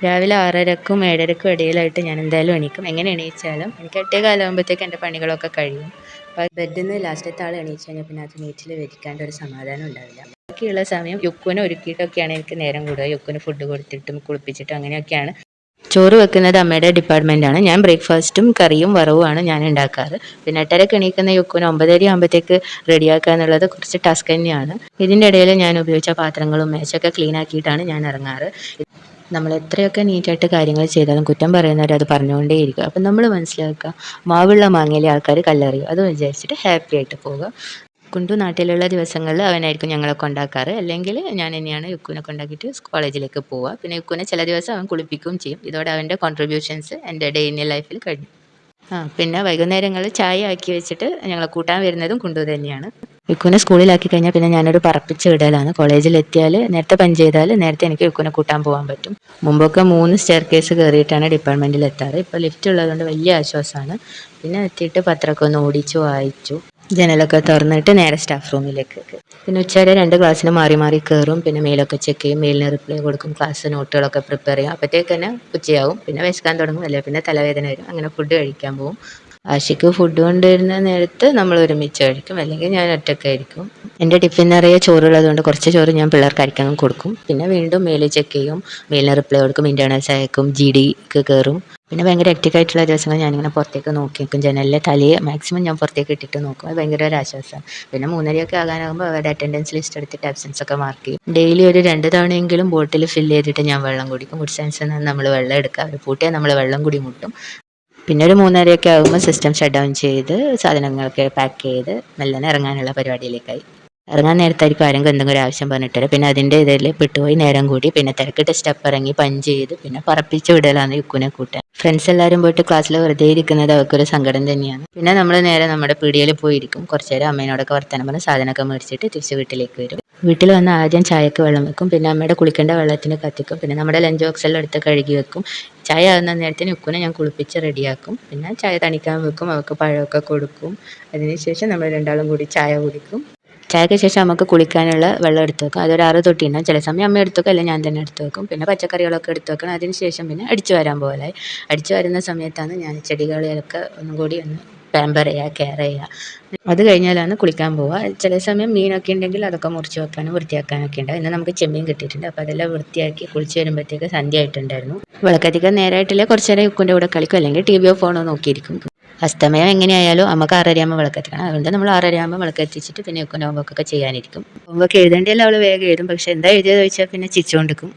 രാവിലെ 6:30ക്കും 7:30ക്കും ഇടയിലായിട്ട് ഞാൻ എന്തായാലും എണീക്കും. എങ്ങനെ എണീച്ചാലും എനിക്ക് 8:15 എൻ്റെ പണികളൊക്കെ കഴിയും. അപ്പോൾ ബെഡിൽ നിന്ന് ലാസ്റ്റത്തെ ആൾ എണീച്ച് കഴിഞ്ഞാൽ പിന്നെ അത് നീറ്റിൽ വരിക്കാണ്ട് ഒരു സമാധാനം ഉണ്ടാവില്ല. ബാക്കിയുള്ള സമയം യുക്കുവിനെ ഒരുക്കിയിട്ടൊക്കെയാണ് എനിക്ക് നേരം കൂടുക. യുക്കുവിന് ഫുഡ് കൊടുത്തിട്ടും കുളിപ്പിച്ചിട്ടും അങ്ങനെയൊക്കെയാണ്. ചോറ് വെക്കുന്നത് അമ്മയുടെ ഡിപ്പാർട്ട്മെൻറ്റാണ്. ഞാൻ ബ്രേക്ക്ഫാസ്റ്റും കറിയും വറവുമാണ് ഞാൻ ഉണ്ടാക്കാറ്. പിന്നെ 8:30ക്ക് എണീക്കുന്ന യുക്കുവിന് 9:30 ആകുമ്പോഴത്തേക്ക് റെഡിയാക്കുക എന്നുള്ളത് കുറച്ച് ടാസ്ക് തന്നെയാണ്. ഇതിൻ്റെ ഇടയിൽ ഞാൻ ഉപയോഗിച്ച പാത്രങ്ങളും മേശയൊക്കെ ക്ലീൻ ആക്കിയിട്ടാണ് ഞാൻ ഇറങ്ങാറ്. നമ്മൾ എത്രയൊക്കെ നീറ്റായിട്ട് കാര്യങ്ങൾ ചെയ്താലും കുറ്റം പറയുന്നവർ അത് പറഞ്ഞുകൊണ്ടേയിരിക്കും. അപ്പം നമ്മൾ മനസ്സിലാക്കുക, മാവുള്ള മാങ്ങയിലെ ആൾക്കാർ കല്ലെറിയും. അത് വിചാരിച്ചിട്ട് ഹാപ്പി ആയിട്ട് പോവുക. കുണ്ടു നാട്ടിലുള്ള ദിവസങ്ങളിൽ അവനായിരിക്കും ഞങ്ങളെ കൊണ്ടാക്കാറ്. അല്ലെങ്കിൽ ഞാൻ തന്നെയാണ് യുക്കുവിനെ കൊണ്ടാക്കിയിട്ട് കോളേജിലേക്ക് പോവുക. പിന്നെ യുക്കുവിനെ ചില ദിവസം അവൻ കുളിപ്പിക്കുകയും ചെയ്യും. ഇതോടെ അവൻ്റെ കോൺട്രിബ്യൂഷൻസ് എൻ്റെ ഡേ ഇൻ ലൈഫിൽ കഴിഞ്ഞു. പിന്നെ വൈകുന്നേരങ്ങളിൽ ചായ ആക്കി വെച്ചിട്ട് ഞങ്ങളെ കൂട്ടാൻ വരുന്നതും കുണ്ടു തന്നെയാണ്. യുക്കുവിനെ സ്കൂളിലാക്കി കഴിഞ്ഞാൽ പിന്നെ ഞാനൊരു പറപ്പിച്ച് വിടലാണ്. കോളേജിലെത്തിയാൽ നേരത്തെ പഞ്ച് ചെയ്താൽ നേരത്തെ എനിക്ക് യുക്കുവിനെ കൂട്ടാൻ പോകാൻ പറ്റും. മുമ്പൊക്കെ 3 സ്റ്റെയർ കേസ് കയറിയിട്ടാണ് ഡിപ്പാർട്ട്മെൻറ്റിൽ എത്താറ്. ഇപ്പോൾ ലിഫ്റ്റ് ഉള്ളതുകൊണ്ട് വലിയ ആശ്വാസമാണ്. പിന്നെ എത്തിയിട്ട് പത്രമൊക്കെ ഒന്ന് ഓടിച്ചു വായിച്ചു, ജനലൊക്കെ തുറന്നിട്ട് നേരെ സ്റ്റാഫ് റൂമിലേക്ക്. പിന്നെ ഉച്ചവരെ 2 ക്ലാസ്സിന് മാറി മാറി കയറും. പിന്നെ മെയിലൊക്കെ ചെക്ക് ചെയ്യും, മെയിലിന് റിപ്ലൈ കൊടുക്കും, ക്ലാസ് നോട്ടുകളൊക്കെ പ്രിപ്പയർ ചെയ്യും. അപ്പോഴത്തേക്ക് തന്നെ ഉച്ചയാവും. പിന്നെ വിശക്കാൻ തുടങ്ങും, അല്ലെങ്കിൽ പിന്നെ തലവേദന വരും. അങ്ങനെ ഫുഡ് കഴിക്കാൻ പോകും. ആഷിക്ക് ഫുഡ് കൊണ്ടുവരുന്ന നേരത്ത് നമ്മൾ ഒരുമിച്ച് കഴിക്കും, അല്ലെങ്കിൽ ഞാൻ ഒറ്റയ്ക്കായിരിക്കും. എൻ്റെ ടിഫിൻ നിറയെ ചോറുള്ളത് കൊണ്ട് കുറച്ച് ചോറ് ഞാൻ പിള്ളേർക്ക് കഴിക്കാൻ കൊടുക്കും. പിന്നെ വീണ്ടും മെയിൽ ചെക്ക് ചെയ്യും, മെയിലിന് റിപ്ലൈ കൊടുക്കും, ഇൻറ്റേർണൽസ് അയക്കും, GDക്ക് കയറും. പിന്നെ ഭയങ്കര ഹെക്റ്റിക്കായിട്ടുള്ള ദിവസങ്ങൾ ഞാനിങ്ങനെ പുറത്തേക്ക് നോക്കി നിൽക്കും. ജനലിലെ തലയെ മാക്സിമം ഞാൻ പുറത്തേക്ക് ഇട്ടിട്ട് നോക്കും. അത് ഭയങ്കര ഒരു ആശ്വാസമാണ്. പിന്നെ 3:30 ആകാനാകുമ്പോൾ അവരുടെ അറ്റൻഡൻസ് ലിസ്റ്റ് എടുത്തിട്ട് ആബ്സെൻസ് ഒക്കെ മാർക്ക് ചെയ്യും. ഡെയിലി ഒരു 2 തവണയെങ്കിലും ബോട്ടിൽ ഫില്ല് ചെയ്തിട്ട് ഞാൻ വെള്ളം കുടിക്കും. ഫുഡ് സയൻസിൽ നിന്ന് നമ്മൾ വെള്ളം എടുക്കുക, അവർ പൂട്ടിയാൽ നമ്മൾ വെള്ളം കൂടി മുട്ടും. പിന്നെ ഒരു 3:30 ആകുമ്പോൾ സിസ്റ്റം ഷട്ട് ഡൗൺ ചെയ്ത് സാധനങ്ങളൊക്കെ പാക്ക് ചെയ്ത് മെല്ലനെ ഇറങ്ങാനുള്ള പരിപാടിയിലേക്കായി. ഇറങ്ങാൻ നേരത്തായിരിക്കും ആരെങ്കിലും എന്തെങ്കിലും ഒരു ആവശ്യം പറഞ്ഞിട്ട് പിന്നെ അതിൻ്റെ ഇതിൽ പെട്ടുപോയി നേരം കൂടി. പിന്നെ തിരക്കിട്ട് സ്റ്റെപ്പ് ഇറങ്ങി പഞ്ച് ചെയ്ത് പിന്നെ പറപ്പിച്ച് വിടലാണ് യുക്കുവിനെ കൂട്ടാൻ. ഫ്രണ്ട്സ് എല്ലാവരും പോയിട്ട് ക്ലാസ്സിൽ വെറുതെ ഇരിക്കുന്നത് അവർക്കൊരു സങ്കടം തന്നെയാണ്. പിന്നെ നമ്മൾ നേരെ നമ്മുടെ പീടികയിൽ പോയിരിക്കും. കുറച്ച് നേരം അമ്മേനോടൊക്കെ വർത്തമാനം പറഞ്ഞ് സാധനമൊക്കെ മേടിച്ചിട്ട് തിരിച്ച് വീട്ടിലേക്ക് വരും. വീട്ടിൽ വന്ന് ആദ്യം ചായക്ക് വെള്ളം വെക്കും. പിന്നെ അമ്മയുടെ കുളിക്കേണ്ട വെള്ളത്തിന് കത്തിക്കും. പിന്നെ നമ്മുടെ ലഞ്ച് ബോക്സെല്ലാം എടുത്ത് കഴുകി വെക്കും. ചായ ആകുന്ന നേരത്തിന് യുക്കുവിനെ ഞാൻ കുളിപ്പിച്ച് റെഡിയാക്കും. പിന്നെ ചായ തണിക്കാൻ വെക്കും, അവൾക്ക് പഴമൊക്കെ കൊടുക്കും. അതിനുശേഷം നമ്മൾ രണ്ടാളും കൂടി ചായ കുടിക്കും. ചായക്ക് ശേഷം നമുക്ക് കുളിക്കാനുള്ള വെള്ളം എടുത്ത് വെക്കും. അതൊരു 6 തൊട്ടിണ്ടാകും. ചില സമയം അമ്മ എടുത്ത് വെക്കും, അല്ലെങ്കിൽ ഞാൻ തന്നെ എടുത്ത് വെക്കും. പിന്നെ പച്ചക്കറികളൊക്കെ എടുത്ത് വെക്കണം. അതിന് ശേഷം പിന്നെ അടിച്ചു വരാൻ പോകലായി. അടിച്ചു വരുന്ന സമയത്താണ് ഞാൻ ചെടികളെയൊക്കെ ഒന്നും കൂടി ഒന്ന് പാമ്പർ ചെയ്യുക, കെയർ ചെയ്യുക. അത് കഴിഞ്ഞാലാണ് കുളിക്കാൻ പോവുക. ചില സമയം മീനൊക്കെ ഉണ്ടെങ്കിൽ അതൊക്കെ മുറിച്ച് വെക്കാനും വൃത്തിയാക്കാനൊക്കെ ഉണ്ടാവും. ഇന്ന് നമുക്ക് ചെമ്മീൻ കിട്ടിയിട്ടുണ്ട്. അപ്പോൾ അതെല്ലാം വൃത്തിയാക്കി കുളിച്ച് വരുമ്പോഴത്തേക്ക് സന്ധ്യ ആയിട്ടുണ്ടായിരുന്നു. വിളക്കധികം നേരമായിട്ടില്ല, കുറച്ച് നേരം യുക്കുവിൻ്റെ കൂടെ കളിക്കും, അല്ലെങ്കിൽ TVയോ ഫോണോ നോക്കിയിരിക്കും. അസ്തമയം എങ്ങനെയായാലും നമുക്ക് 6:30 ആകുമ്പോൾ വിളക്കെത്തിക്കണം. അതുകൊണ്ട് നമ്മൾ 6:30 ആകുമ്പോൾ വിളക്കെത്തിച്ചിട്ട് പിന്നെ യുക്കുവിൻ്റെ ഹോംവർക്കൊക്കെ ചെയ്യാനിരിക്കും. ഹോംവർക്ക് എഴുതേണ്ടിയെല്ലാം അവൾ വേഗം എഴുതും. പക്ഷേ എന്താ എഴുതിയത് ചോദിച്ചാൽ പിന്നെ ചിരിച്ചുകൊണ്ടിരിക്കും.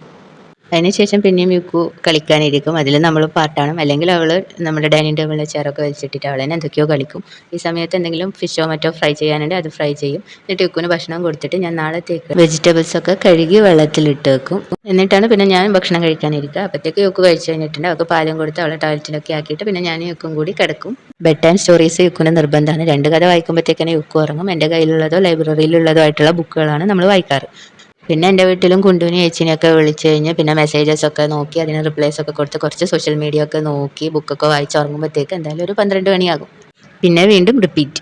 അതിനുശേഷം പിന്നെയും യുക്കു കളിക്കാനിരിക്കും. അതിൽ നമ്മൾ പാട്ടാണ്, അല്ലെങ്കിൽ അവൾ നമ്മുടെ ഡൈനിങ് ടേബിളിൽ ചെയറൊക്കെ വലിച്ചിട്ടിട്ട് അവൾ തന്നെ എന്തൊക്കെയോ കളിക്കും. ഈ സമയത്ത് എന്തെങ്കിലും ഫിഷോ മറ്റോ ഫ്രൈ ചെയ്യാനുണ്ടെങ്കിൽ അത് ഫ്രൈ ചെയ്യും. എന്നിട്ട് യുക്കുവിന് ഭക്ഷണം കൊടുത്തിട്ട് ഞാൻ നാളത്തേക്ക് വെജിറ്റബിൾസൊക്കെ കഴുകി വെള്ളത്തിലിട്ട് വെക്കും. എന്നിട്ടാണ് പിന്നെ ഞാൻ ഭക്ഷണം കഴിക്കാനിരിക്കുക. അപ്പോഴത്തേക്ക് യുക്കു കഴിച്ച് കഴിഞ്ഞിട്ടുണ്ട്. അവൾക്ക് പാലും കൊടുത്ത് അവളെ ടോയ്ലറ്റിലൊക്കെ ആക്കിയിട്ട് പിന്നെ ഞാൻ യുക്കും കൂടി കിടക്കും. ബെഡ് ടൈം സ്റ്റോറീസ് യുക്കുവിന് നിർബന്ധമാണ്. 2 കഥ വായിക്കുമ്പോഴത്തേക്കാണ് യുക്കു ഉറങ്ങും. എൻ്റെ കയ്യിലുള്ളതോ ലൈബ്രറിയിലുള്ളതോ ആയിട്ടുള്ള ബുക്കുകളാണ് നമ്മൾ വായിക്കാറ്. പിന്നെ എൻ്റെ വീട്ടിലും കുണ്ടുവിനെ ചേച്ചിനെയൊക്കെ വിളിച്ച് കഴിഞ്ഞ് പിന്നെ മെസ്സേജസ് ഒക്കെ നോക്കി അതിന് റിപ്ലൈസ് ഒക്കെ കൊടുത്ത് കുറച്ച് സോഷ്യൽ മീഡിയ ഒക്കെ നോക്കി ബുക്കൊക്കെ വായിച്ച് ഉറങ്ങുമ്പോഴത്തേക്ക് എന്തായാലും ഒരു 12 മണിയാകും. പിന്നെ വീണ്ടും റിപ്പീറ്റ്.